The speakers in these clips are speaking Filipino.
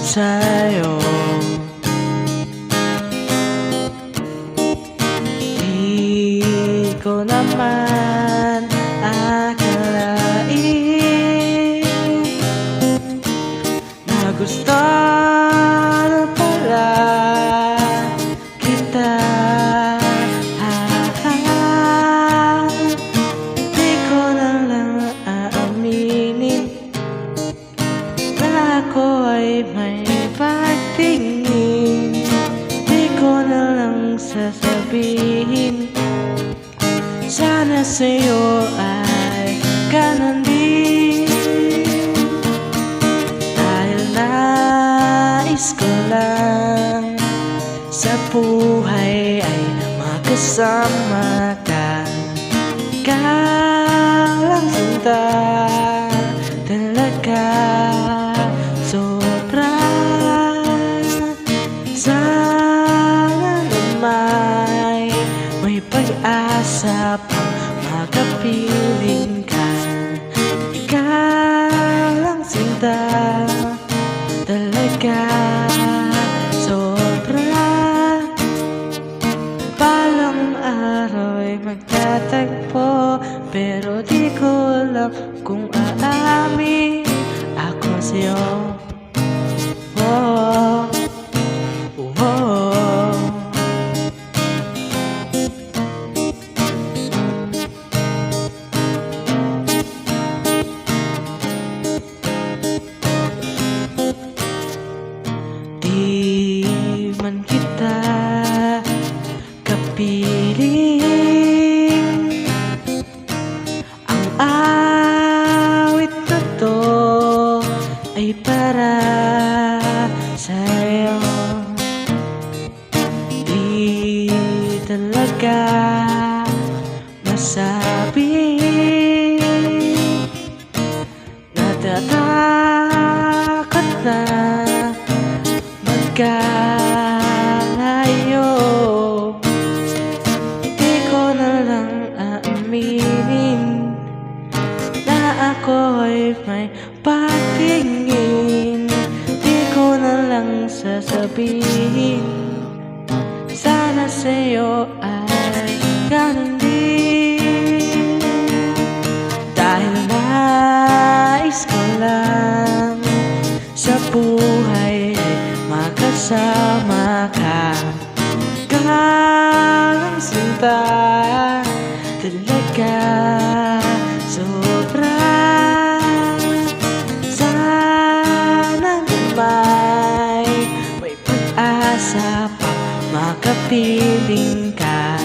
sa'yo. Di ko naman akalain na gusto na pala kita. Di ko na lang aaminin na ako ay may pagtingin. Di ko na lang sasabihin sana sa'yo ay ganon din. Dahil nais ko lang sa buhay ay makasama ka. Ikaw lang sinta talaga, sobra. Sana naman may pag-asa pang makapiling ka. Ikaw lang sinta talaga, sobra. Balang araw ay magtatagpo, pero di ko alam kung aamin ako sa'yo. Oh, oh, oh. Di man kita kapiling, ang awit na to ay para sa'yo. Di talaga masabi, natatakot na magkalayo. Di ko na lang aaminin na ako ay may pagtingin. Di ko na lang sasabihin sana sa'yo ay ganon din. Dahil nais ko lang sa buhay makasama ka. Ikaw sinta talaga, sobra. Sana naman may pag-asa pa makapiling ka.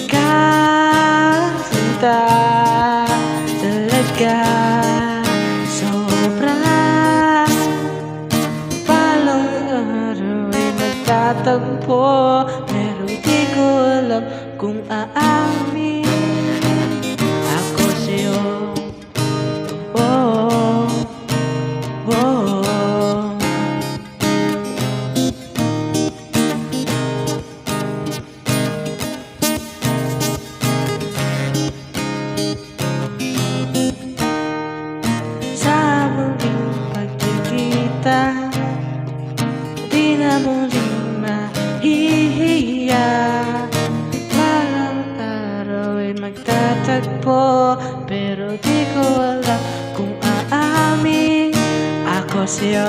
Ikaw sinta talaga, sobra. Tatagpo, pero di ko alam kung aamin ako sa'yo. Oh, oh, oh. Sa muling pagkikita, di na muling mahihiya. Balang araw ay magtatagpo, pero di ko alam kung aamin ako sa'yo.